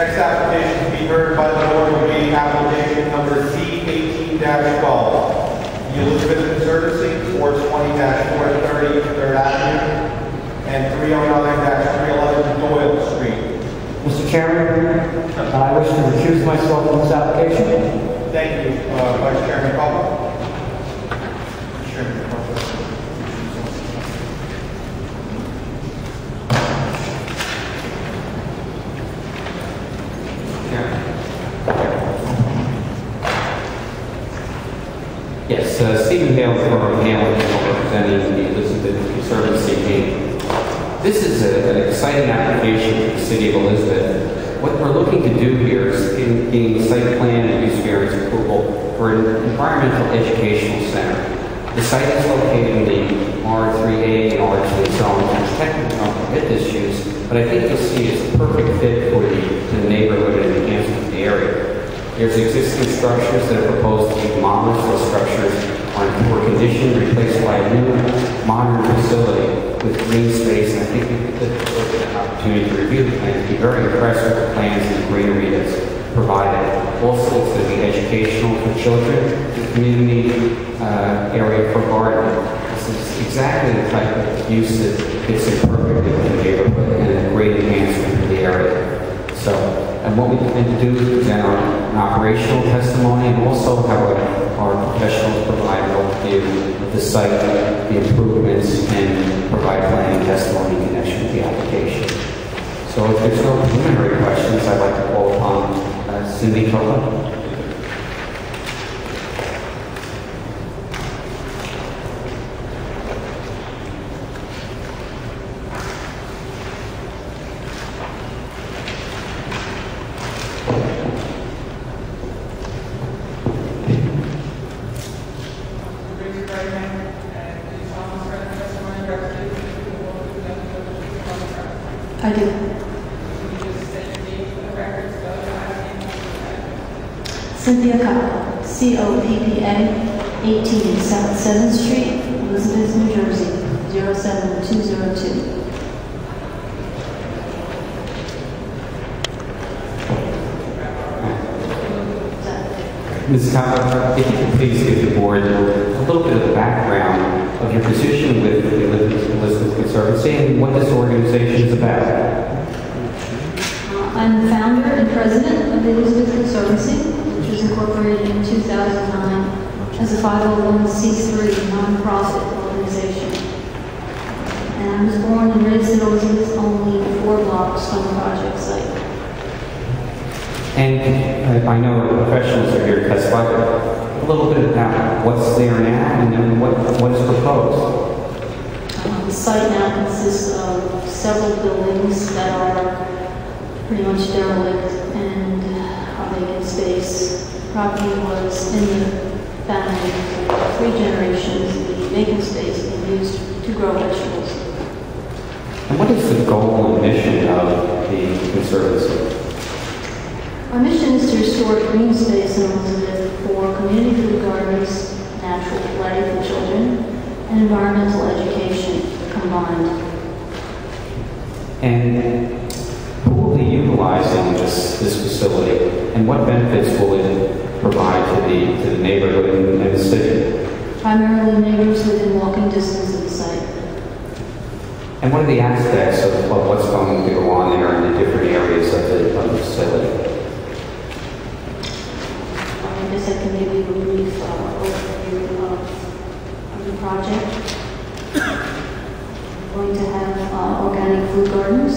Next application to be heard by the board will be application number C18-12. The Elizabeth Conservatory, 420-430 3rd Avenue, and 309-311 Doyle Street. Mr. Chairman, I wish to recuse myself from this application. Thank you, Vice Chairman Copeland. Yes, Stephen Hale from Hale, representing the Elizabeth Conservatory team. This is an exciting application for the City of Elizabeth. What we're looking to do here is gain site plan and use variance approval for an environmental educational center. The site is located in the R3A and R2 zones, which technically don't permit this use, but I think you'll see it's a perfect fit for the neighborhood and enhancement of the area. There's existing structures that are proposed to be demolished. Those structures are in poor condition, replaced by a new modern facility with green space, and I think we could get an opportunity to review the plans, be very impressed with the plans and the greenery that's provided. Also, it's going to be educational for children, the community area for gardening. This is exactly the type of use that fits in perfectly with the neighborhood and a great enhancement for the area. So, and what we intend to do is present an operational testimony and also have our professionals provide an overview of the site, the improvements, and provide planning testimony in connection with the application. So if there's no preliminary questions, I'd like to call upon Cindy Copeland. I do. Cynthia Coppa, C-O-P-P-A, 18 South 7th Street, Elizabeth, New Jersey, 07202. Ms. Coppa, if you could please give the board a little bit of the background of your position with the Elizabeth Conservatory and what this organization is about. I'm the founder and president of the Elizabeth Conservatory, which was incorporated in 2009 as a 501c3 nonprofit organization. And I was born and raised in Elizabeth, only 4 blocks from the project site. And I know the professionals are here to testify, but a little bit about what's there now and then what is proposed. The site now consists of several buildings that are pretty much derelict and a vacant space. Property was in the family for 3 generations. The vacant space being used to grow vegetables. And what is the goal and mission of the Conservancy? Our mission is to restore green space in Elizabeth for community food gardens, natural play for children, and environmental education combined. And who will be utilizing this facility, and what benefits will it provide to the neighborhood and the city? Primarily neighbors within walking distance of the site. And what are the aspects of what's going to go on there in the different areas of the facility? I guess I can give you a brief overview of the project. We're going to have organic food gardens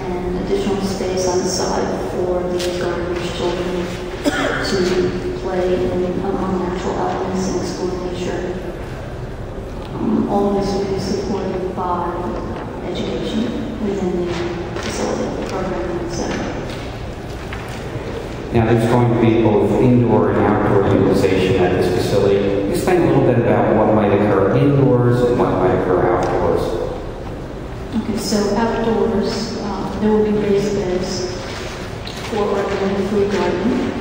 and additional space on the side for the gardeners' children to play among natural elements and explore nature. All of this will be supported by education within the facility, program, etc. Now, there's going to be both indoor and outdoor utilization at this facility. Can you explain a little bit about what might occur indoors and what might occur outdoors? Okay, so outdoors, there will be raised beds for organic food gardening.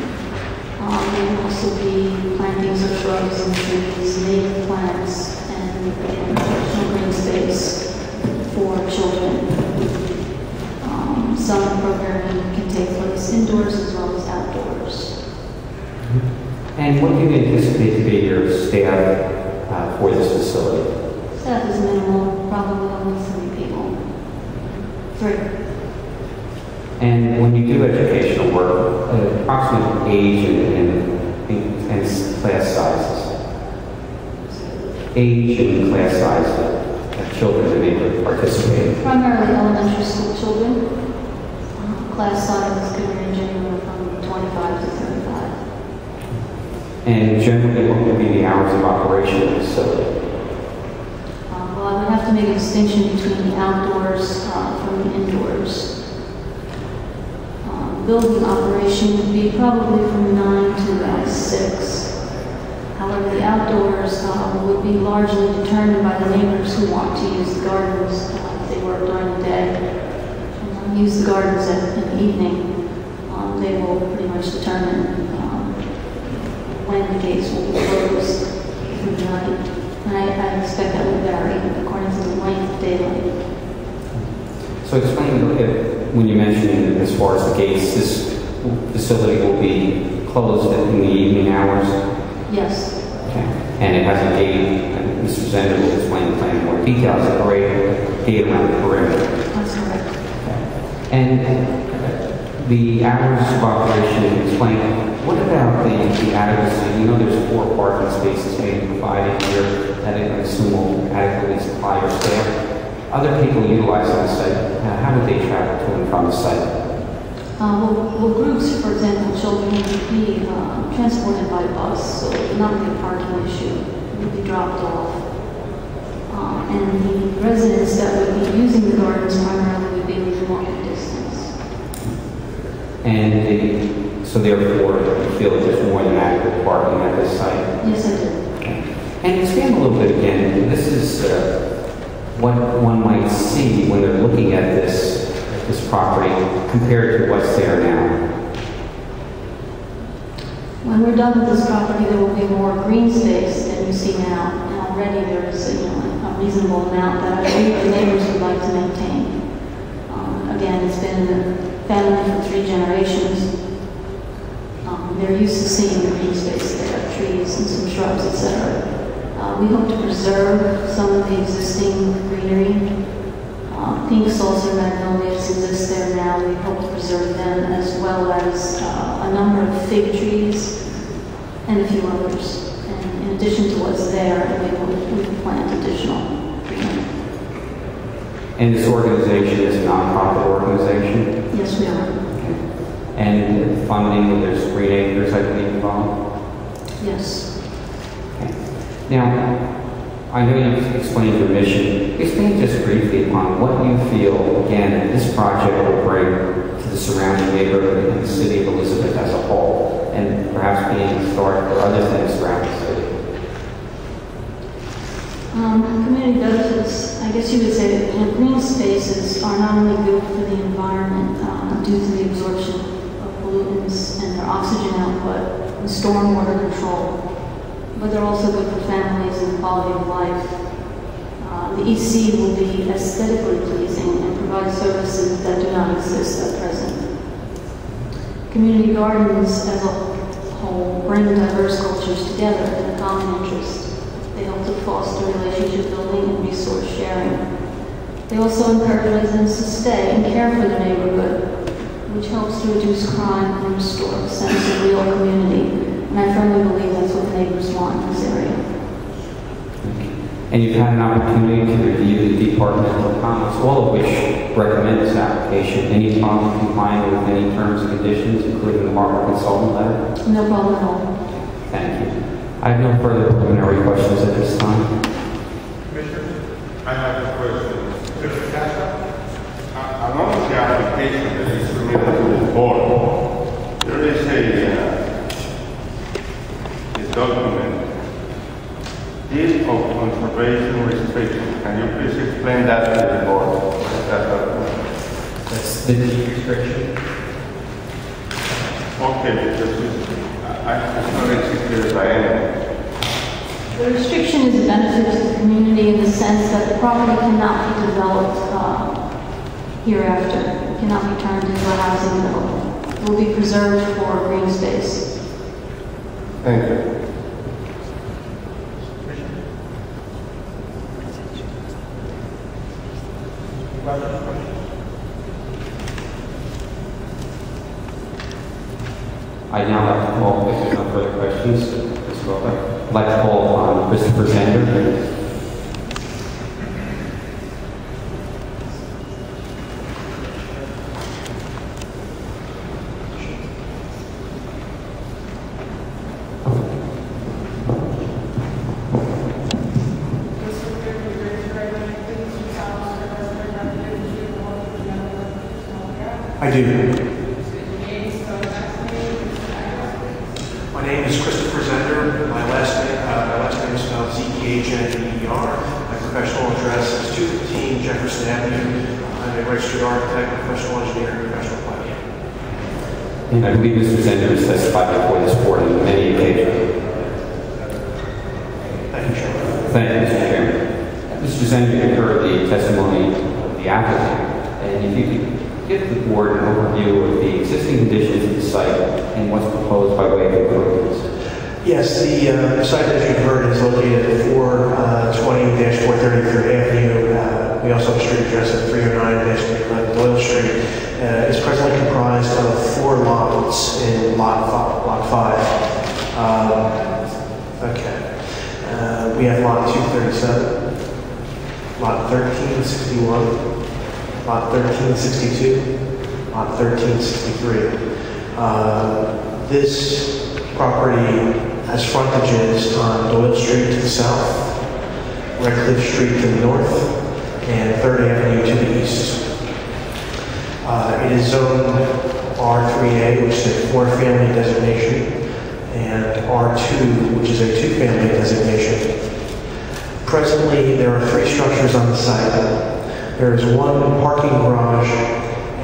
There will also be plantings of shrubs and trees, native plants, and again, additional green space for children. Some programming can take place And what do you anticipate to be your staff for this facility? Staff is minimal, probably only 3 people. 3. And when you do educational work, approximate age and class sizes? Age and class size of children that may participate? Primarily elementary school children. Class sizes could range anywhere from 25 to 35. And generally, what would be the hours of operation of the facility? Well, I would have to make a distinction between the outdoors from the indoors. Building operation would be probably from 9 to 6. However, the outdoors would be largely determined by the neighbors who want to use the gardens if they work during the day. And use the gardens in the evening. They will pretty much determine when the gates will be closed through the night. And I expect that will vary according to the length of daylight. So explain, when you mentioned as far as the gates, this facility will be closed in the evening hours? Yes. Okay. And it has a gate, and Mr. Zender will explain the plan in more details, a gate around the perimeter. That's correct. Okay. And the hours of operation, explain, what about the adequacy? You know there's 4 parking spaces being provided here that I assume will adequately supply your staff. Other people utilize the site. How would they travel to and from the site? Well, groups, for example, children would be transported by bus, so it would not be a parking issue. It would be dropped off. And the residents that would be using the gardens primarily would be within walking distance. And so therefore, you feel that there's more than adequate parking at this site? Yes, I do. Okay. And expand a little bit again. This is what one might see when they're looking at this property compared to what's there now. When we're done with this property, there will be more green space than you see now. And already there is a reasonable amount that I believe the neighbors would like to maintain. Again, it's been in the family for 3 generations. They're used to seeing the green space there, trees and some shrubs, etc. We hope to preserve some of the existing greenery. Pink saucer magnolias exist there now. We hope to preserve them, as well as a number of fig trees and a few others. And in addition to what's there, we will plant additional greenery. And this organization is a nonprofit organization? Yes, we are. Okay. And funding, there's Green Acres, I believe, involved? Yes. Okay. Now, I know you've explained your mission. Explain just briefly upon what you feel, again, this project will bring to the surrounding neighborhood and the city of Elizabeth as a whole, and perhaps being a start for other things throughout the city. Community benefits, I guess you would say that green spaces are not only good for the environment due to the absorption of pollutants and their oxygen output and stormwater control, but they're also good for families and quality of life. The EC will be aesthetically pleasing and provide services that do not exist at present. Community gardens as a whole bring diverse cultures together in a common interest. They help to foster relationship building and resource sharing. They also encourage residents to stay and care for their neighborhood, which helps to reduce crime and restore a sense of real community. And I firmly believe that's what the neighbors want in this area. And you've had an opportunity to review the departmental comments, all of which recommend this application. Any problem complying with any terms and conditions, including the harbor consultant letter? No problem at all. Thank you. I have no further preliminary questions at this time. Commissioner, I have a question. Mr. Castro, along the application that is submitted to the board, there is a document, deed of conservation restriction. Can you please explain that to the board? What is that document? That's the deed restriction. Okay, because it's not executed by anyone. The restriction is a benefit to the community in the sense that the property cannot be developed hereafter. It cannot be turned into a housing development. It will be preserved for green space. Thank you. I now like to call, if there's no further questions, Ms. Roper, I'd like to call on Christopher Zander. I do. My name is Christopher Zender. My last name is spelled Z-E-H-N-E-R. My professional address is 215 Jefferson Avenue. I'm a registered architect, professional engineer, and professional planner. And I believe Mr. Zender has testified before this board on many occasions. Thank you, Chairman. Thank you, Mr. Chairman. Mr. Zender, you heard the testimony of the applicant, and if you could give the board an overview of the existing conditions of the site and what's proposed by way of improvements. Yes, the site, as you've heard, is located at 420-433 Avenue. We also have a street address at 309-311 Doyle Street. It's presently comprised of 4 lots in Lot 5. We have Lot 237, Lot 1361, Lot 1362, Lot 1363. This property has frontages on Doyle Street to the south, Redcliffe Street to the north, and 3rd Avenue to the east. It is zoned R3A, which is a 4-family designation, and R2, which is a 2-family designation. Presently, there are 3 structures on the site. There is 1 parking garage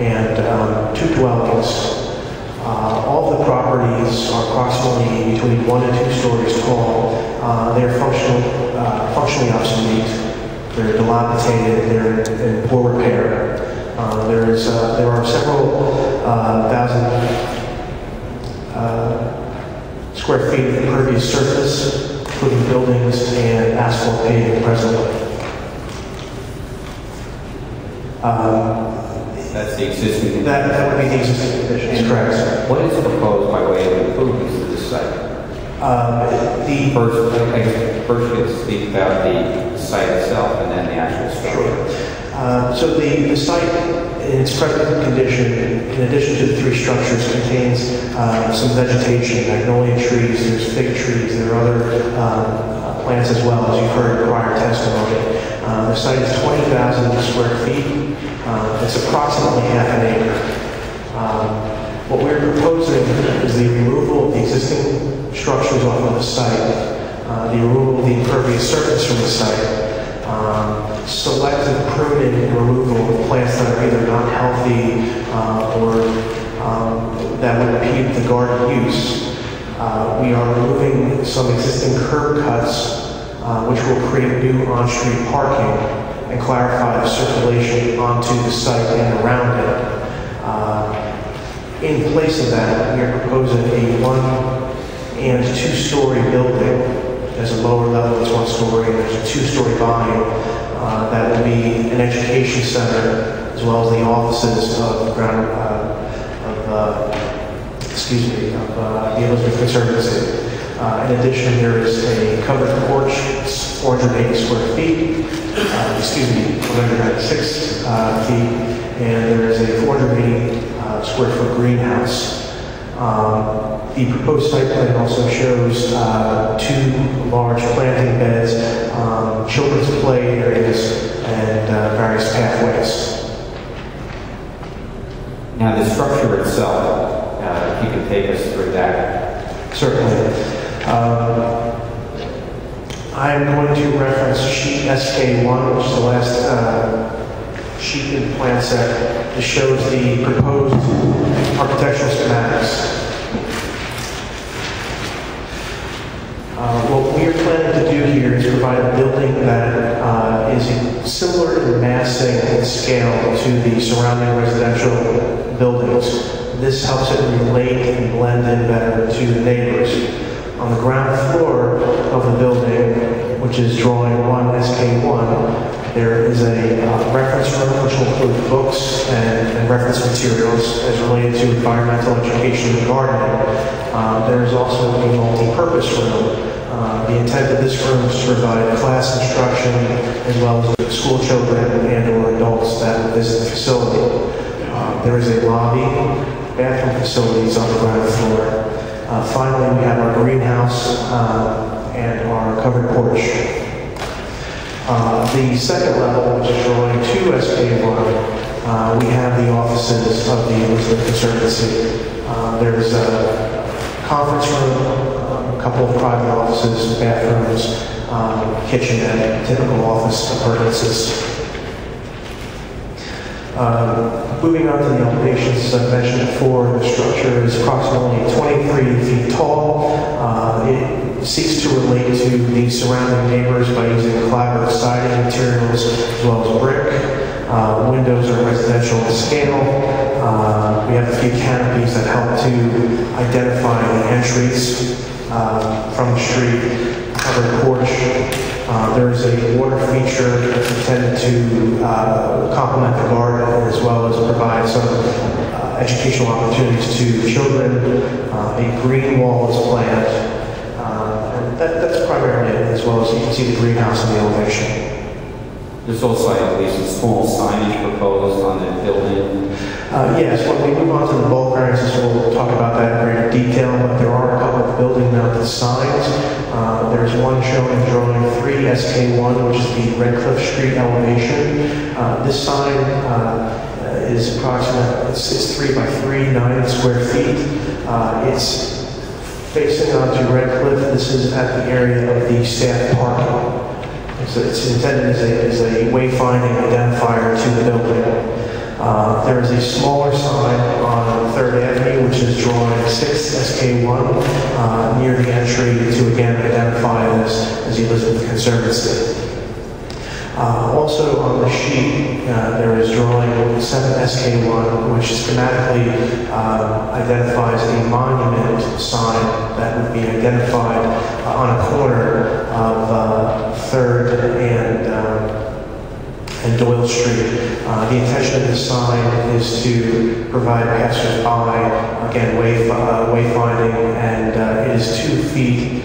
and 2 dwellings. All of the properties are approximately between 1 and 2 stories tall. They're functionally obsolete. They're dilapidated. They're in poor repair. There are several thousand square feet of impervious surface, including buildings and asphalt paving presently. That's the existing condition. That would be the existing conditions, correct. What is proposed by way of improvements to this site? First you can speak about the site itself and then the actual structure. So the site, in its present condition, in addition to the 3 structures, contains some vegetation, magnolia trees, there's fig trees, there are other plants as well, as you've heard in prior testimony. The site is 20,000 square feet. It's approximately half an acre. What we're proposing is the removal of the existing structures off of the site, the removal of the impervious surface from the site, selective pruning and removal of plants that are either not healthy or that would impede the garden use. We are removing some existing curb cuts, which will create new on-street parking and clarify the circulation onto the site and around it. In place of that, we are proposing a 1 and 2-story building. There's a lower level that's 1 story, and there's a 2-story volume that will be an education center, as well as the offices of the Elizabeth Conservatory. In addition, there is a covered porch, 480 square feet, 196 feet, and there is a 480 square foot greenhouse. The proposed site plan also shows 2 large planting beds, children's play areas, and various pathways. Now the structure itself, if you could take us through that. Certainly. I'm going to reference sheet SK1, which is the last sheet in the plan set. It shows the proposed architectural schematics. What we are planning to do here is provide a building that is similar in massing and scale to the surrounding residential buildings. This helps it relate and blend in better to the neighbors. On the ground floor of the building, which is drawing 1 SK1, there is a reference room which will include books and reference materials as related to environmental education and gardening. There is also a multi-purpose room. The intent of this room is to provide class instruction as well as school children and or adults that will visit the facility. There is a lobby, bathroom facilities on the ground floor. Finally, we have our greenhouse and our covered porch. The second level, which is drawing 2 SK1, we have the offices of the Elizabeth Conservatory. There's a conference room, a couple of private offices, bathrooms, kitchenette, typical office appurtenances. Moving on to the elevations, as I mentioned before, the structure is approximately 23 feet tall. It seeks to relate to the surrounding neighbors by using collaborative siding materials as well as brick. Windows are residential in scale. We have a few canopies that help to identify the entries from the street, covered porch. There is a water feature that's intended to complement the garden as well as provide some educational opportunities to children. A green wall is planned. And that's primarily it, as well as you can see the greenhouse in the elevation. There's also, I believe, some small signage proposed on the building. Yes, when we move on to the bulk variances, we'll talk about that in greater detail, but there are a couple of building-mounted signs. There's one shown in drawing 3 SK1, which is the Redcliffe Street elevation. This sign is approximate, it's 3 by 3, 9 square feet. It's facing onto Redcliffe. This is at the area of the staff parking. So it's intended as a wayfinding identifier to the building. There is a smaller sign on 3rd Avenue, which is drawing 6 SK1 near the entry to again identify as the Elizabeth Conservatory. Also on the sheet, there is drawing 7 SK1, which schematically identifies a monument sign that would be identified on a corner of 3rd and Doyle Street. The intention of this sign is to provide passersby, again, wayfinding, and it is 2 feet,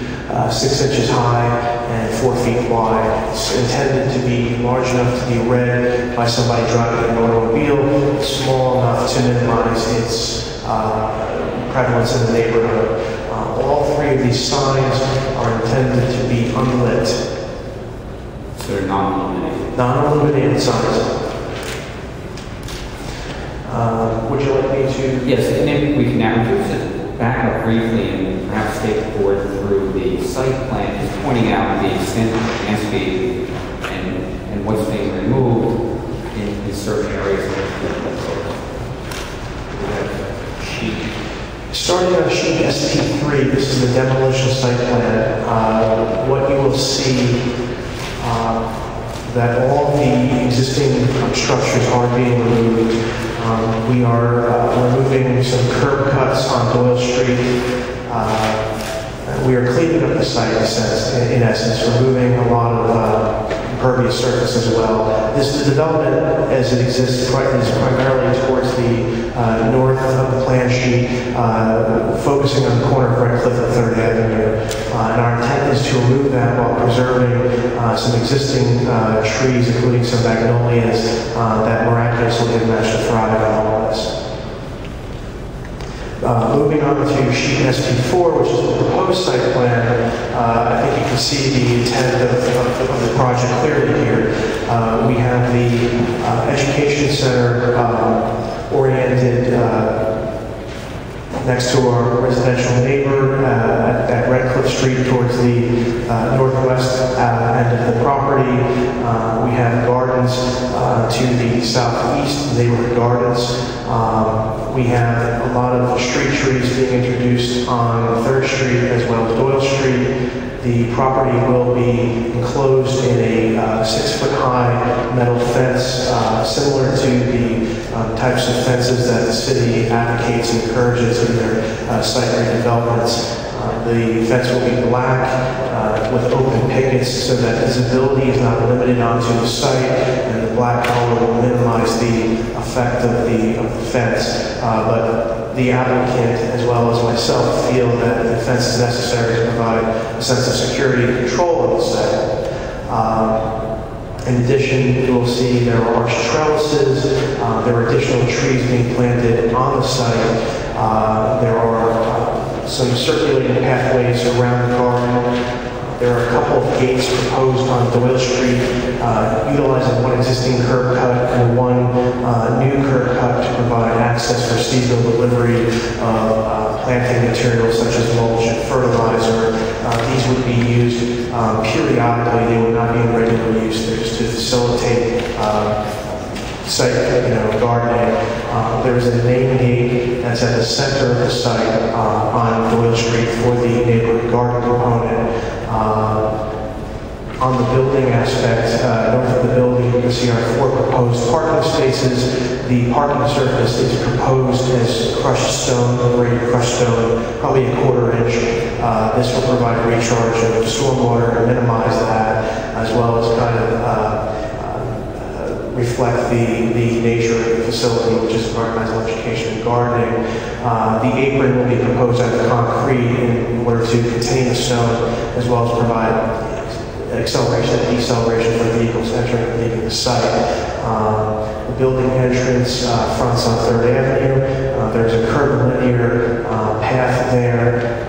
6 inches high, and 4 feet wide. It's intended to be large enough to be read by somebody driving an automobile, small enough to minimize its prevalence in the neighborhood. All 3 of these signs are intended to be unlit. So they're non-illuminated. Non-illuminated signs. Would you like me to? Yes, and maybe we can now just back up briefly and perhaps take the board through the site plan, just pointing out the extent of the landscape and what's being removed in certain areas of the sheet. Starting on sheet SP3, this is the demolition site plan. What you will see that all the existing structures are being removed. We are removing some curb cuts on Doyle Street. We are cleaning up the site in essence, removing a lot of impervious surface as well. The development as it exists is primarily towards the north of the plan sheet, focusing on the corner of Redcliffe and 3rd Avenue. And our intent is to remove that while preserving some existing trees, including some magnolias that miraculously have managed to thrive in all of this. Moving on to sheet SP4, which is the proposed site plan, I think you can see the intent of the project clearly here. We have the education center oriented next to our residential neighbor at Redcliffe Street towards the northwest end of the property. We have gardens to the southeast, neighborhood gardens. We have a lot of street trees being introduced on 3rd Street as well as Doyle Street. The property will be enclosed in a 6-foot-high metal fence, similar to the types of fences that the city advocates and encourages in their site redevelopments. The fence will be black with open pickets so that visibility is not limited onto the site, and the black color will minimize the effect of the fence. But the applicant, as well as myself, feel that the fence is necessary to provide a sense of security and control of the site. In addition, you will see there are arched trellises, there are additional trees being planted on the site, there are some circulating pathways around the garden. There are a couple of gates proposed on Doyle Street, utilizing one existing curb cut and one new curb cut to provide access for seasonal delivery of planting materials such as mulch and fertilizer. These would be used periodically. They would not be in regular use. They're just to facilitate site, gardening. There's a name gate that's at the center of the site on Doyle Street for the neighborhood garden component. On the building aspect, north of the building, you can see our 4 proposed parking spaces. The parking surface is proposed as crushed stone, graded crushed stone, probably a 1/4 inch. This will provide recharge of stormwater and minimize that, as well as kind of reflect the nature of the facility, which is environmental education and gardening. The apron will be composed out of concrete in order to contain the stone, as well as provide acceleration and deceleration for vehicles entering and leaving the site. The building entrance fronts on 3rd Avenue. There's a curb linear path there.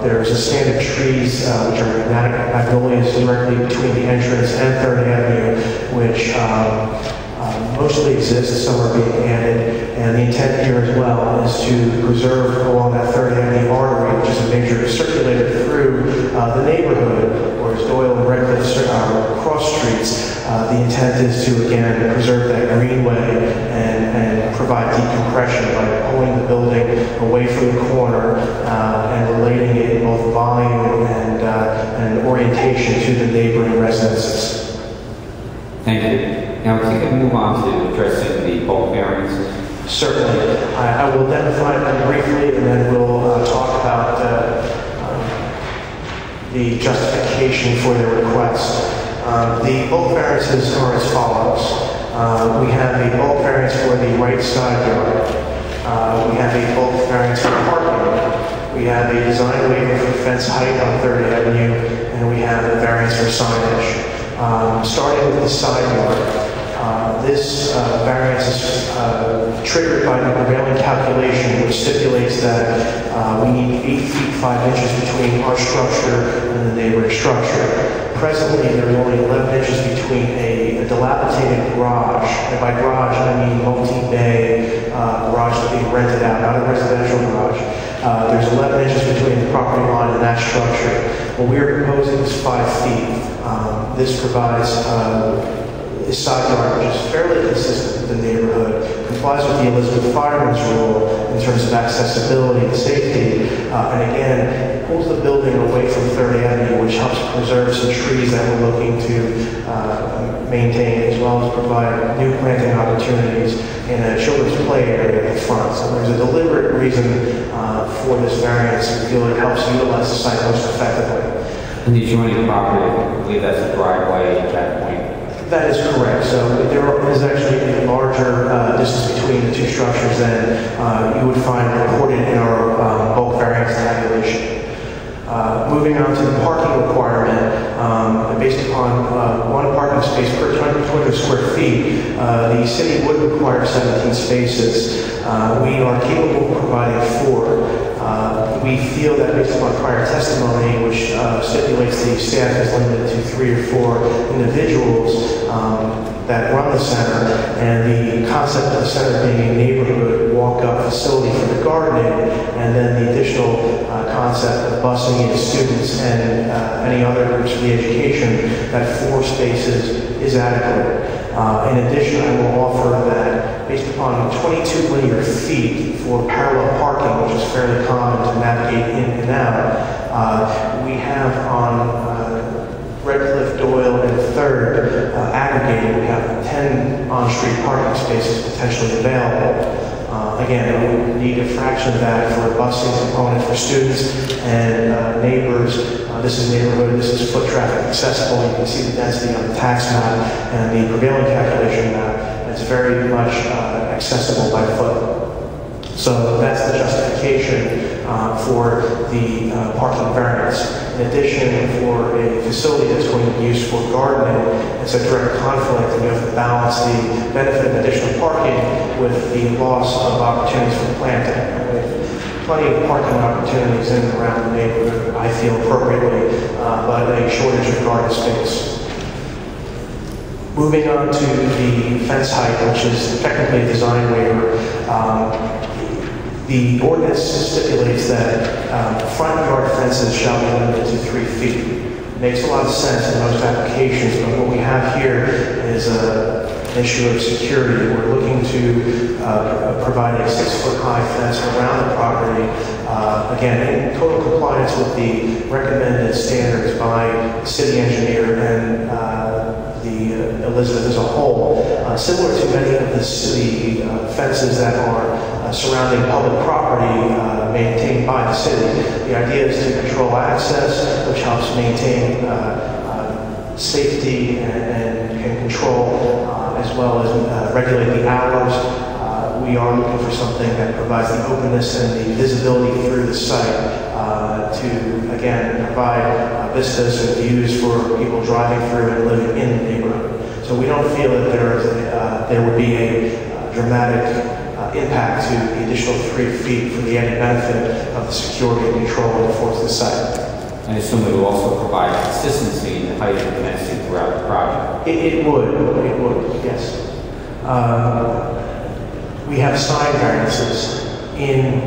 There's a stand of trees, which are magnolias directly between the entrance and 3rd Avenue, which mostly exist. Some are being added. And the intent here as well is to preserve along that 3rd Avenue artery, which is a major circulator through the neighborhood, whereas Doyle and Redcliffe are cross streets. The intent is to, again, preserve that greenway and provide decompression by pulling the building away from the corner and relating it in both volume and orientation to the neighboring residences. Thank you. Now, if you can move on to addressing the bulk variances. Certainly. I will identify them briefly, and then we'll talk about the justification for their request. The bulk variances are as follows. We have a bulk variance for the right side yard. We have a bulk variance for parking. We have a design waiver for fence height on 3rd Avenue, and we have a variance for signage. Starting with the side yard. This variance is triggered by the prevailing calculation, which stipulates that we need 8 feet 5 inches between our structure and the neighboring structure. Presently, there is only 11 inches between a dilapidated garage, and by garage I mean multi-bay garage that's being rented out, not a residential garage. There's 11 inches between the property line and that structure. What we are proposing is 5 feet. This provides a side yard which is fairly consistent with the neighborhood, complies with the Elizabeth Fireman's Rule in terms of accessibility and safety, and again, pulls the building away from 3rd Avenue, which helps preserve some trees that we're looking to maintain, as well as provide new planting opportunities in a children's play area at the front. So there's a deliberate reason for this variance. We feel it helps utilize the site most effectively. And the adjoining property, I believe that's a driveway at that point. That is correct. So there is actually a larger distance between the two structures than you would find reported in our bulk variance tabulation. Moving on to the parking requirement, based upon one parking space per 200 square feet, the city would require 17 spaces. We are capable of providing 4. We feel that based upon prior testimony, which stipulates the staff is limited to 3 or 4 individuals that run the center, and the concept of the center being a neighborhood walk-up facility for the gardening, and then the additional concept of busing in students and any other groups for the education, that 4 spaces is adequate. In addition, I will offer that based upon 22 linear feet for parallel parking, which is fairly common to navigate in and out, we have on Redcliffe, Doyle, and 3rd aggregated, we have 10 on-street parking spaces potentially available. Again, we would need a fraction of that for a busing component for students and neighbors. This is neighborhood, this is foot traffic accessible. You can see the density on the tax map and the prevailing calculation map. It's very much accessible by foot. So that's the justification for the parking variance. In addition, for a facility that's going to be used for gardening, it's a direct conflict, and you have to balance the benefit of additional parking with the loss of opportunities for planting. Plenty of parking opportunities in and around the neighborhood, I feel appropriately, but a shortage of garden space. Moving on to the fence height, which is technically a design waiver. The ordinance stipulates that front yard fences shall be limited to 3 feet. It makes a lot of sense in most applications, but what we have here is an issue of security. We're looking to provide a 6-foot-high fence around the property, again, in total compliance with the recommended standards by the city engineer and the Elizabeth as a whole. Similar to many of the city fences that are surrounding public property maintained by the city. The idea is to control access, which helps maintain safety and can control as well as regulate the hours. We are looking for something that provides the openness and the visibility through the site to, again, provide vistas and views for people driving through and living in the neighborhood. So we don't feel that there would be a dramatic impact to the additional 3 feet for the added benefit of the security and control that affords the site. I assume it will also provide consistency in the height of the fencing throughout the project. It would, yes. We have sign variances. In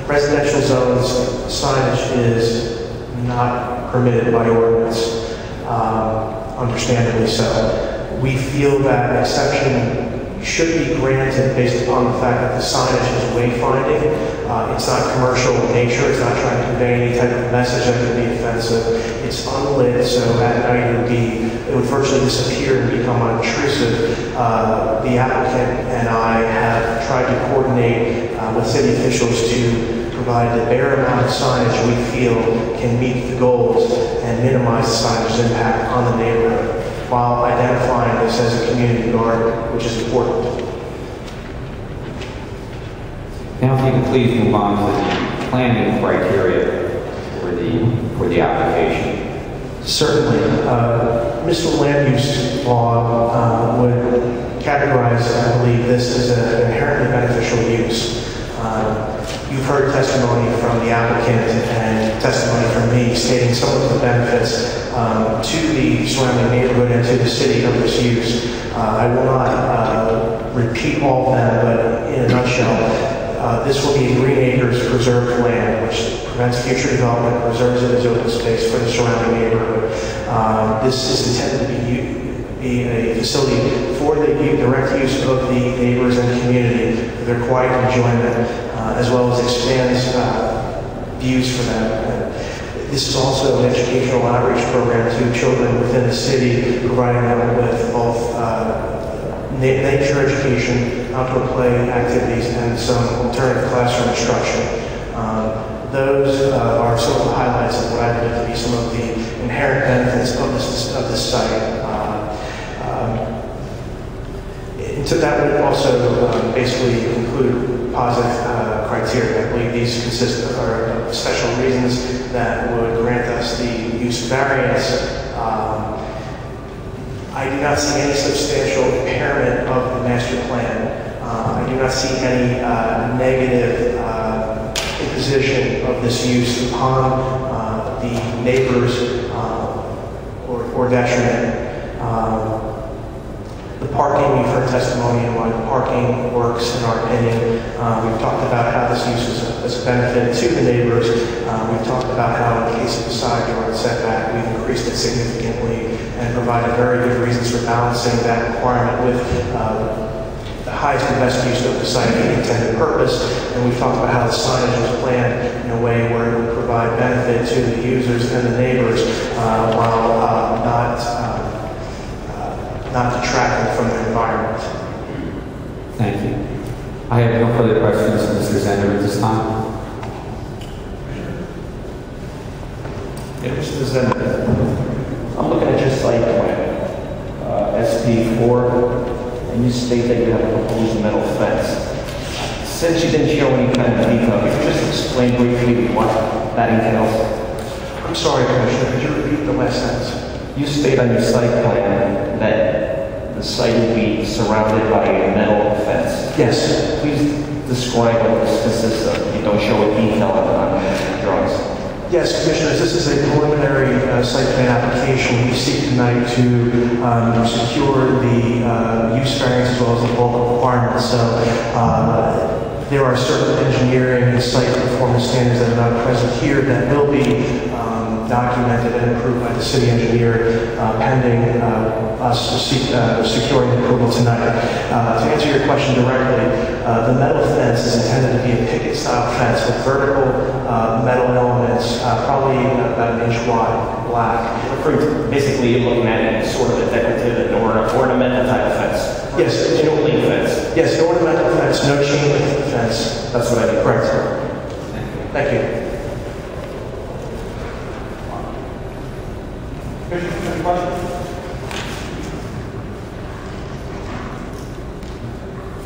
residential zones, signage is not permitted by ordinance, understandably so. We feel that exception should be granted based upon the fact that the signage is wayfinding. It's not commercial in nature. It's not trying to convey any type of message that could be offensive. It's unlit, so at night it would virtually disappear and become unobtrusive. The applicant and I have tried to coordinate with city officials to provide the bare amount of signage we feel can meet the goals and minimize the signage's impact on the neighborhood, while identifying this as a community garden, which is important. Now, if you could please move on to the planning criteria for the application. Certainly. Mr. Land Use Law would categorize, I believe, this as an inherently beneficial use. You've heard testimony from the applicant and testimony from me stating some of the benefits to the surrounding neighborhood and to the city of this use. I will not repeat all of them, but in a nutshell, this will be a Green Acres preserved land, which prevents future development, preserves it as open space for the surrounding neighborhood. This is intended to be a facility for the direct use of the neighbors and community for their quiet enjoyment, as well as expands views for them. This is also an educational outreach program to children within the city, providing them with both nature education, outdoor play activities, and some alternative classroom instruction. Those are some of the highlights of what I believe to be some of the inherent benefits of this site. So that would also basically include positive criteria. I believe these consist of special reasons that would grant us the use variance. I do not see any substantial impairment of the master plan. I do not see any negative imposition of this use upon the neighbors or detriment. The parking, we've heard testimony on why the parking works in our opinion. We've talked about how this use is a benefit to the neighbors. We've talked about how in the case of the side yard setback, we've increased it significantly and provided very good reasons for balancing that requirement with the highest and best use of the site for the intended purpose. And we've talked about how the signage was planned in a way where it would provide benefit to the users and the neighbors while not detracting from the environment. Thank you. I have no further questions for Mr. Zender at this time. Yeah, Mr. Zender, I'm looking at your site plan, SP4, and you state that you have a proposed metal fence. Since you didn't show any kind of detail, could you just explain briefly what that entails? I'm sorry, Commissioner, could you repeat the last sentence? You state on your site plan that the site will be surrounded by a metal fence. Yes. Please describe what this consists of. You don't show a detail on the drawings. Yes, Commissioners, this is a preliminary site plan application. We seek tonight to secure the use variance as well as the bulk requirements. So there are certain engineering and site performance standards that are not present here that will be documented and approved by the city engineer pending us securing approval tonight. To answer your question directly, the metal fence is intended to be a picket-style fence with vertical metal elements, probably about an inch wide, black. Basically, you're looking at it as sort of a decorative or an ornamental type of fence. Yes, an link fence. Yes, an ornamental fence, no chain link fence. That's what I mean. Correct. Thank you. Commissioner, any questions?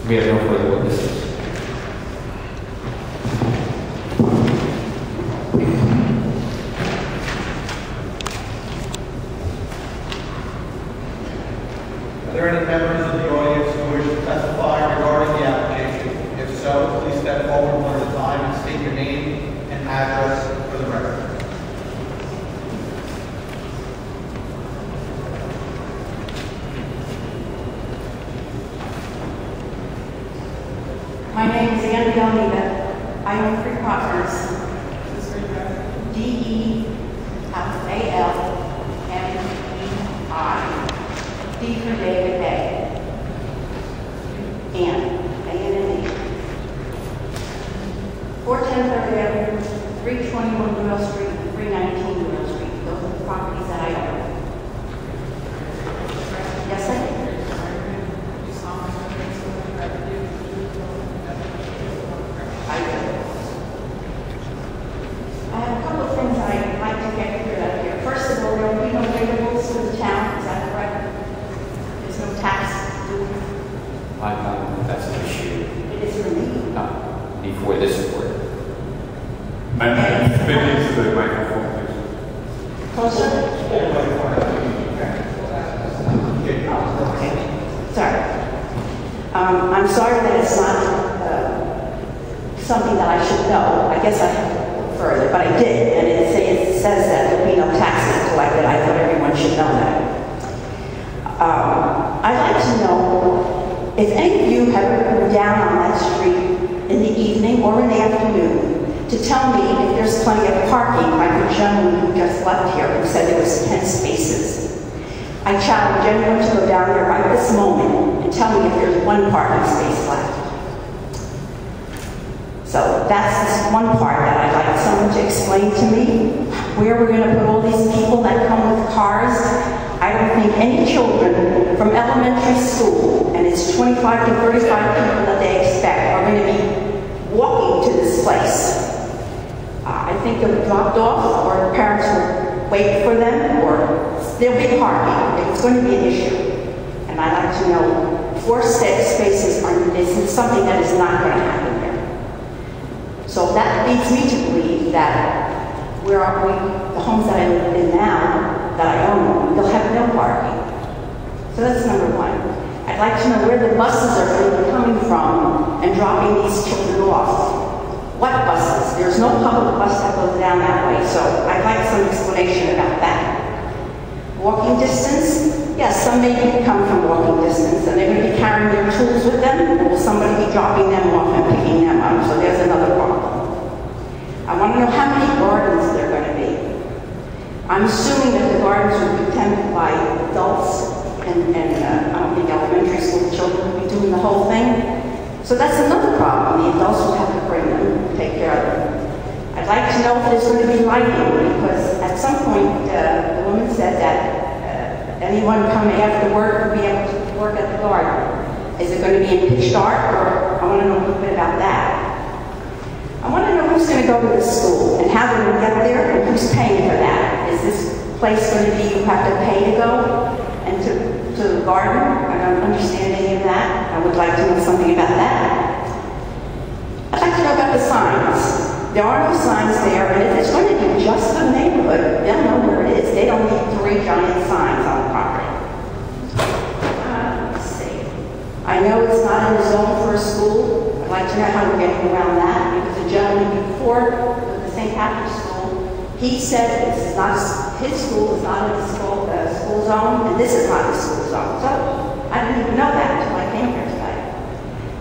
We have no further witnesses. Are there any members of the audience who wish to testify regarding the application? If so, please step forward one at a time and state your name and address for the record. My name is Ann Delmeda. I own 3 properties. D-E-A-L-M-E-I. D for David A. Ann. A-N-N-E. 410 3rd Avenue, 321 Doyle Street, 319 Doyle Street. Those are the properties that I own. Yes, I do. I have a couple of things I'd like to get cleared up here. First of all, there will be no variables for the town, is that correct? There's no tax due. I don't think that's an issue It is for me. before this board. And speak into the microphone, please. Closer? Sorry. I'm sorry that it's not something that I should know. I guess I have to look further, but I did, and it says that there'll be no taxes collected. I thought everyone should know that. I'd like to know if any of you have ever been down on that street in the evening or in the afternoon to tell me if there's plenty of parking, like the gentleman who just left here who said there was 10 spaces. I challenge anyone to go down there right this moment and tell me if there's 1 parking space left. So that's this one part that I'd like someone to explain to me. Where we're going to put all these people that come with cars. I don't think any children from elementary school, and it's 25 to 35 people that they expect, are going to be walking to this place. I think they'll be dropped off, or parents will wait for them, or there'll be parking. It's going to be an issue. And I'd like to know 4 spaces is something that is not going to happen there. So that leads me to believe that the homes that I live in now, that I own, they'll have no parking. So that's number 1. I'd like to know where the buses are going to be coming from and dropping these children off. What buses? There's no public bus that goes down that way, so I'd like some explanation about that. Walking distance? Yes, some may come from walking distance, and they're going to be carrying their tools with them, or will somebody be dropping them off and picking them up? So there's another problem. I want to know how many gardens there are going to be. I'm assuming that the gardens will be tended by adults, and I don't think elementary school children will be doing the whole thing. So that's another problem. The adults will have to bring them, take care of them. I'd like to know if there's going to be lighting, because at some point the woman said that anyone coming after work will be able to work at the garden. Is it going to be in pitch dark, or I want to know a little bit about that. I want to know who's going to go to this school and how they're going to get there and who's paying for that. Is this place going to be you have to pay to go and to the garden? I don't understand any of that. I would like to know something about that. I'd like to know about the signs. There are no signs there, and if it's going to be just for the neighborhood, they'll know where it is. They don't need 3 giant signs on the property. Let's see. I know it's not in the zone for a school. I'd like to know how we're getting around that, because the gentleman before with the St. Patrick's School, he said this is not, his school is not in the school zone, and this is not the school zone. So I didn't even know that until I came here today.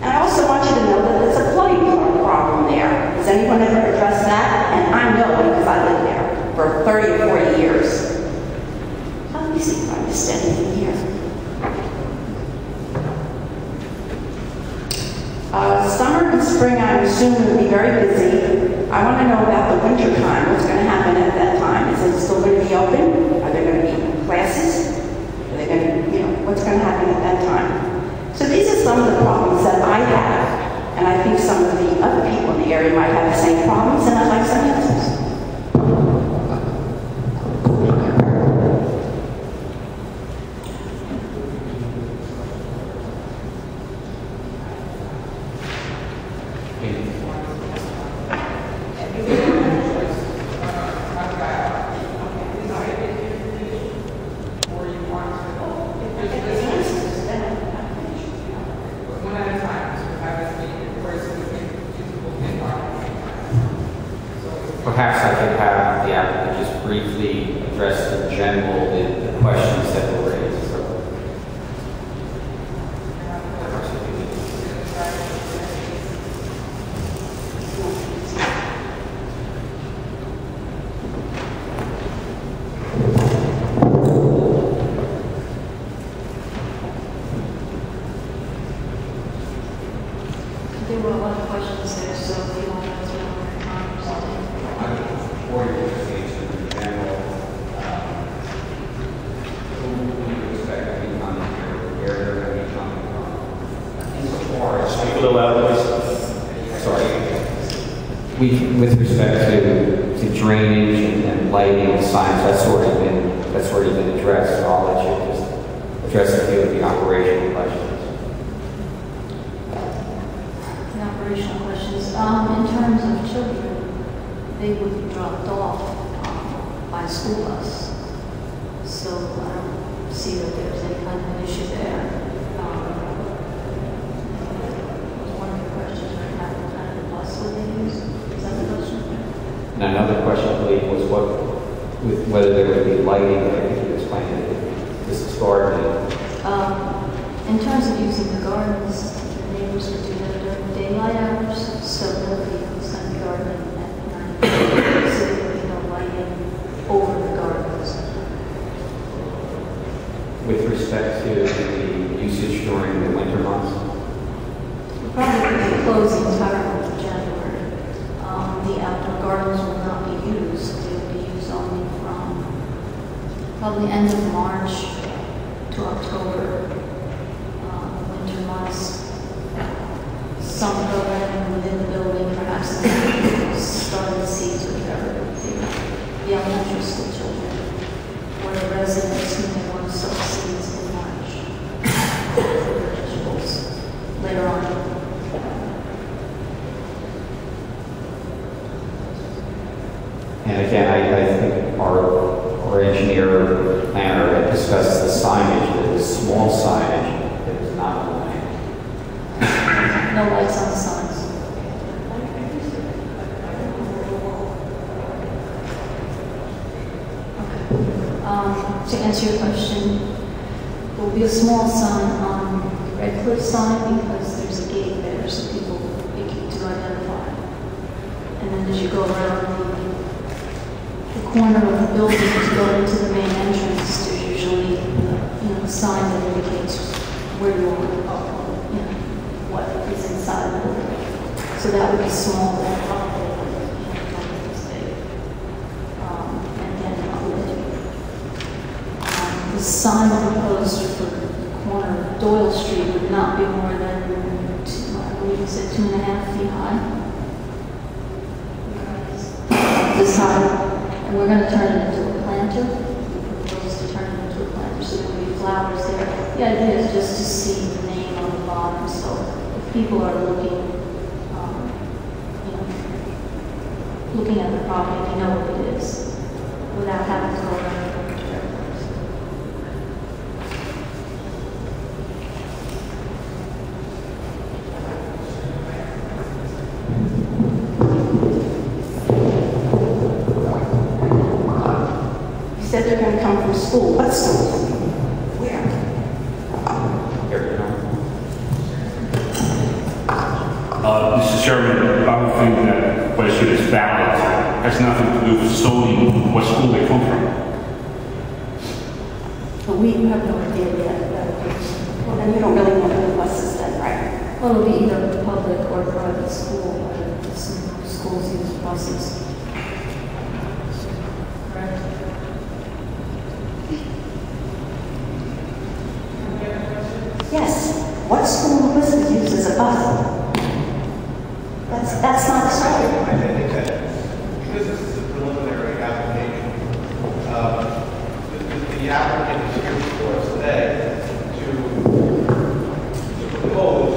And I also want you to know that there's a flooding problem there. Has anyone ever addressed that? And I know because I lived there for 30 or 40 years. Let me see if I missed anything here. Summer and spring, I assume, will be very busy. I want to know about the winter time. What's going to happen at that time? Is it still going to be open? Are there going to be classes? Are they going to, what's going to happen at that time? So these are some of the problems that I have, and I think some of the other people in the area might have the same problems, and I'd like some answers. Perhaps I could have the applicant just briefly address in general the questions that were raised. There were a lot of questions there, so if you want to answer them one at a time. Before you just answer in general, who do you expect to be coming here? Where they're going to be coming from? Insofar as Speak a little louder, please. sorry, with respect to drainage and lighting and signs, that's already been addressed. So I'll let you just address a few of the operational questions. Operational questions. In terms of children, they would be dropped off by a school bus. So I don't see that there's any kind of an issue there. One of the questions right now, what kind of bus would they use? Is that the question? And another question, I believe, was whether there would be lighting. I think you explained it. This is gardening. In terms of using the gardens, the neighbors would do that during daylight hours, so nobody was going to be gardening at night. So there would be no lighting over the gardens. With respect to the usage during the winter months, We'll probably be closing entirely in January. The outdoor gardens will not be used. They will be used only from probably end of March to October. Winter months, some programming within the building, perhaps starting seeds with the elementary school children, or the residents who may want to sow seeds in March for vegetables later on. and again, I think our engineer planner had discussed the signage, the small signage that is not illuminated. No lights on the signs. Okay. To answer your question, there will be a small sign on the Red Cliff sign because there's a gate there so people to identify. And then as you go around the corner of the building to go into the main entrance, there's usually a sign that indicates where you are, what is inside the building. So that would be small, but probably big. And then the sign proposed for the corner of Doyle Street would not be more than, I believe, you said 2.5 feet high. This high, and we're going to turn it into a planter. We're supposed to turn it into a planter, so there'll be flowers there. The idea is just to see the name on the bottom, so if people are looking, looking at the property, they know what it is, without having to go around. You said they're going to come from school. What school? Where? Mr. Chairman, I would think that the question is valid. Has nothing to do with solely what school they come from. But we have no idea yet. Well, then you don't really know the buses then, right? Well, it'll be either public or private school, but some schools use buses. Correct? Yes. What school Elizabeth uses a bus? That's not so. I think that because this is a preliminary application, the applicant is here for us today to propose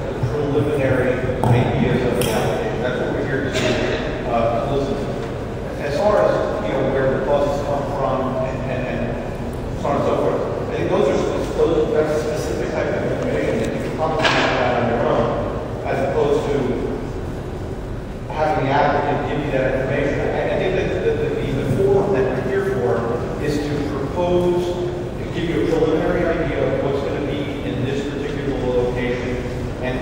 the preliminary ideas of the application. That's what we're here to do. Listen, as far as where the buses come from and so on and so forth, I think that's a specific type of information that you can probably find out on your own, as opposed to having the applicant give you that information. I think that the forum that we're here for is to propose, to give you a preliminary idea of what's going to be in this particular location, and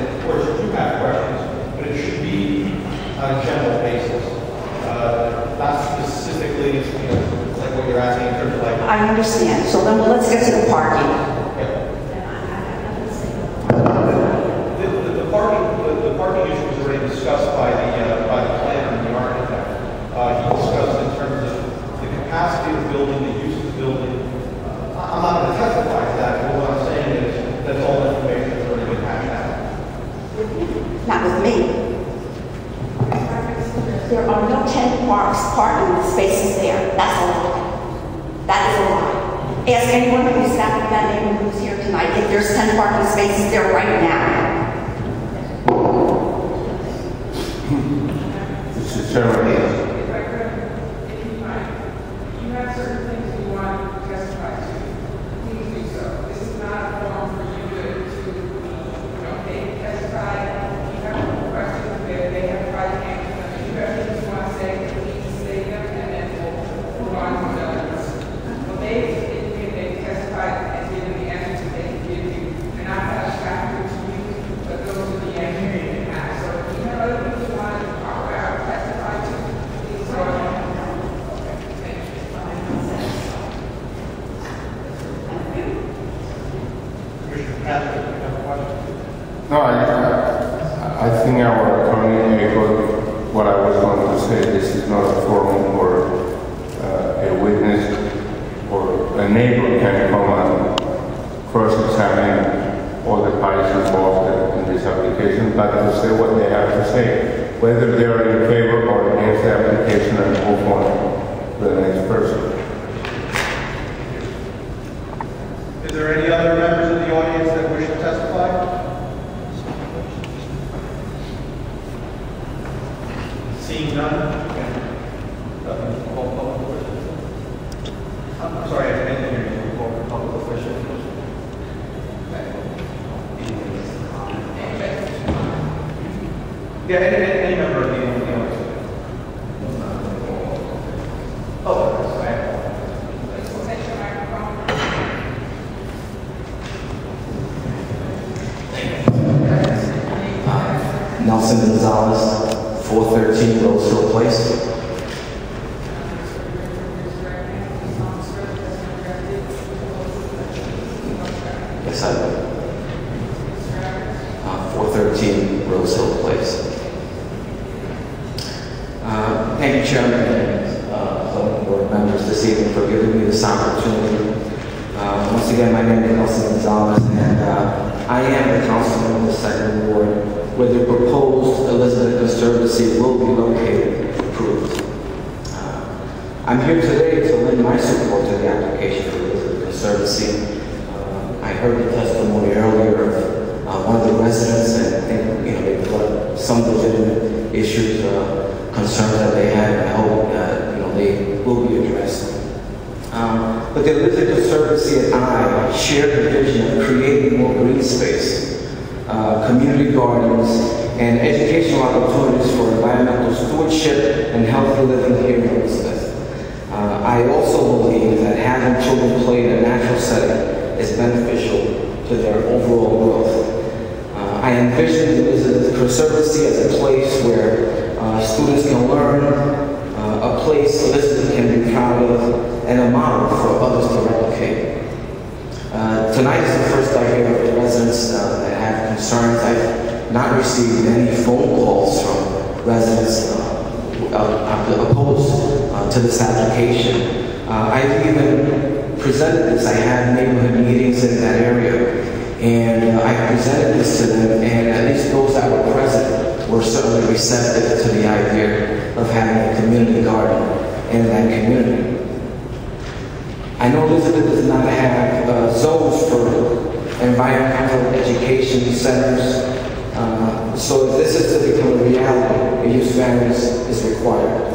of course you do have questions, but it should be on a general basis, not specifically, like what you're asking in terms of like. I understand. So then let's get to the parking. The parking issue was already discussed by the planner and the architect. He discussed in terms of the capacity of the building, the use of the building. I'm not going to testify to that, but what I'm saying is that's all information that's already been hashed out. Not with me. There are no 10 parking spaces there. That's a lie. That is a lie. Ask anyone who's sat in that neighborhood who's here tonight if there's 10 parking spaces there right now. Mr. Chairman. If I could, if you might, you have certain things you want to testify to, please do so. This is not a forum for you to testify. You have questions, they have private answers. If you have things you want to say, please say them, and then we'll move on to the others. Well, they testified and given the answers that they can give you. They're not satisfactory to you, but those are the answers they can have. So if you have other things you want to talk about, testify to, please go ahead. Okay, thank you. Commissioner Patrick, you have a question? No, I think our attorney echoed what I was going to say. This is not a forum for a witness or a neighbor can come and cross-examine all the parties involved in this application, but to say what they have to say, whether they are in favor or against the application, and move on to the next person. Is there any other members of the audience that wish to testify? Seeing none? I'm sorry, I didn't hear you. Public official. Yeah, any member of the audience. Oh, sorry. Nelson Gonzalez, 413 Roseville Place. Yes, I will. 413 Roseville Place. Thank you, Chairman, and board members this evening for giving me this opportunity. Once again, my name is Nelson Gonzalez, and I am the councilman of the Second Ward, where the proposed Elizabeth Conservatory will be located, approved. I'm here today to lend my support to the application for Elizabeth Conservatory. I heard the testimony earlier of one of the residents, and I think they brought up some legitimate issues, concerns that they have, and I hope they will be addressed. But the Elizabeth Conservatory and I share the vision of creating more green space, community gardens, and educational opportunities for environmental stewardship and healthy living here in Elizabeth. I also believe that having children play in a natural setting is beneficial to their overall growth. I envision the Elizabeth Conservatory as a place where students can learn, a place Elizabeth can be proud of, and a model for others to replicate. Tonight is the first I hear of the residents that have concerns. I've not received any phone calls from residents opposed to this application. I've even presented this. I had neighborhood meetings in that area, and I presented this to them, and at least those that were present were certainly receptive to the idea of having a community garden in that community. I know Elizabeth does not have zones for environmental education centers, so if this is to become a reality, a use variance is required.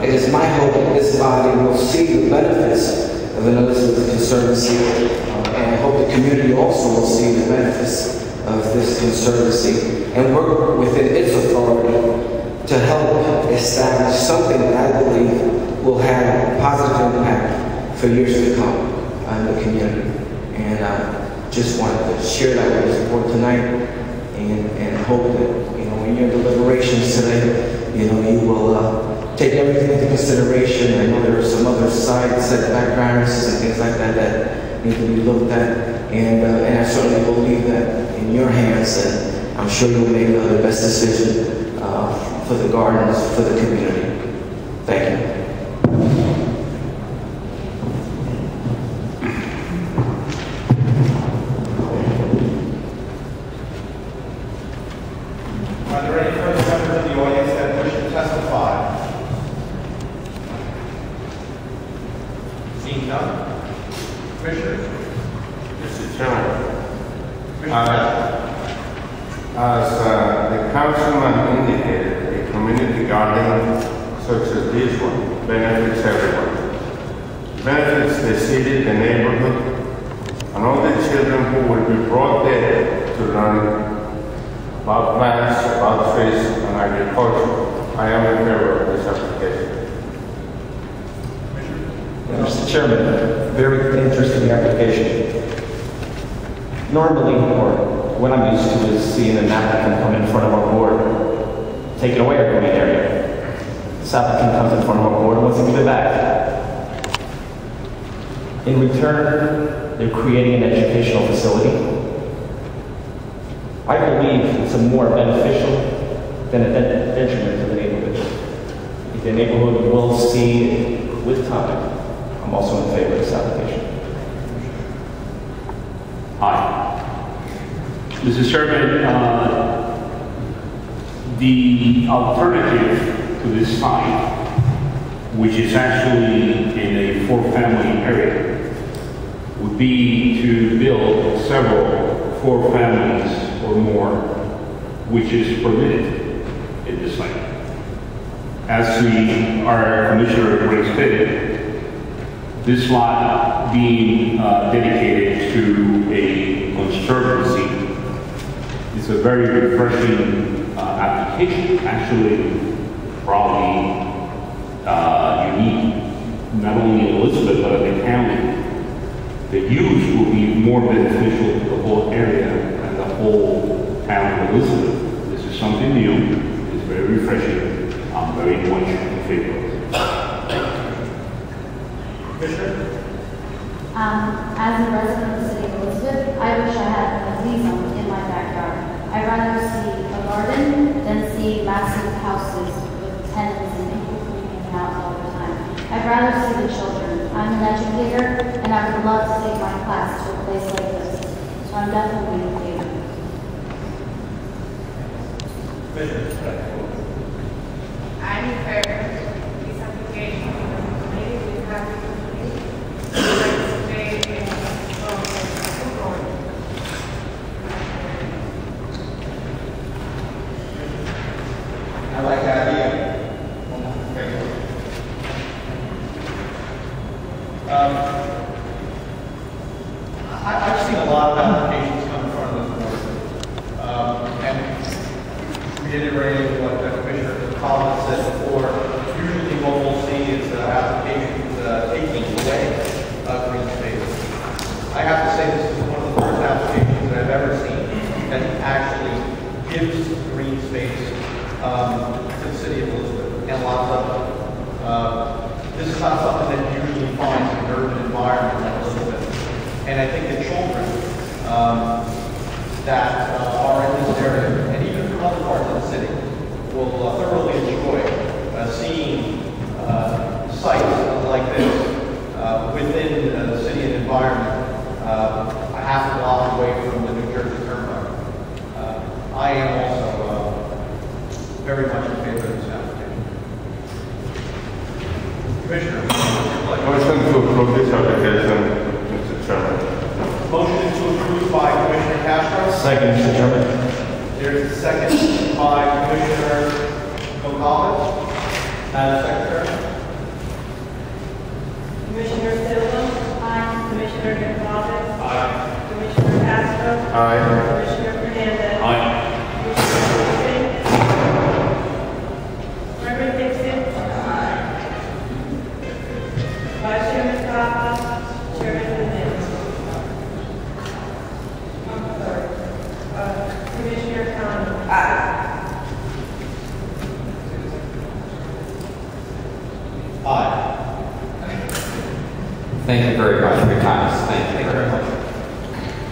It is my hope that this body will see the benefits of an Elizabeth Conservatory, and I hope the community also will see the benefits of this conservancy and work within its authority to help establish something that I believe will have a positive impact for years to come on the community. And I just wanted to share that with the board tonight, and hope that in your deliberations today, you will take everything into consideration. I know there are some other side setback variances and things like that need to be looked at, and I certainly believe that in your hands, and I'm sure you'll make the best decision for the gardens, for the community. Thank you. Are there any further members of the audience that wish to testify? Seeing none? Commissioners? Mr. Chairman, as the councilman indicated, a community garden such as this one benefits everyone. Benefits the city, the neighborhood, and all the children who will be brought there to learn about plants, about trees, and agriculture. I am in favor of this application. Mr. Chairman, very interesting application. Normally, or what I'm used to is seeing an applicant come in front of our board, taking away our green area. This applicant comes in front of our board and wants to give it back. In return, they're creating an educational facility. I believe it's more beneficial than a detriment to the neighborhood. The neighborhood will see it with time. I'm also in favor of this application. Hi. Mr. Chairman, the alternative to this site, which is actually in a four-family area, would be to build several four families or more, which is permitted in this land. As our Commissioner already stated, this lot being dedicated to a conservancy is a very refreshing application, actually probably unique, not only in Elizabeth, but in the county. The use will be more beneficial to the whole area and the whole town of Elizabeth. This is something new, it's very refreshing, I'm very much in favor of it. Commissioner? As a resident of the city of Elizabeth, I wish I had a gazebo in my backyard. I'd rather see a garden than see massive houses with tenants and people coming in and out all the time. I'd rather see the children. I'm an educator, and I would love to take my class to a place like this. So I'm definitely in favor. I'm in favor of this application. Maybe we have to participate in food garden. I like that idea. I've seen a lot of applications come in front of this board. And reiterating what Commissioner Collins said before, usually what we'll see is applications taking away green space. I have to say this is one of the first applications that I've ever seen that actually gives green space to the city of Elizabeth, and lots of them. This is not something that you usually find in an urban environment like Elizabeth. And I think the children that are in this area, and even from other parts of the city, will thoroughly enjoy seeing sites like this within the city and environment, a half a block away from the New Jersey Turnpike. I am also very much in favor of this application. Commissioner, Motion to approve this application, Mr. Chairman. motion to approve by Commissioner Castro. Second, Mr. Chairman. There's a second by Commissioner Gonzalez. Madam Secretary. Commissioner Silva? Aye. Commissioner Gonzalez? Aye. Commissioner Castro? Aye. Commissioner Fernandez? Aye. Commissioner Dixon? Reverend Dixon? Vice Chairman Papa? Chairman Hernandez? I'm sorry. Commissioner Khan? Aye. Aye. Thank you very much for your time. Thank you very much.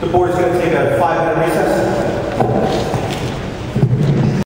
The board is going to take a 5-minute recess.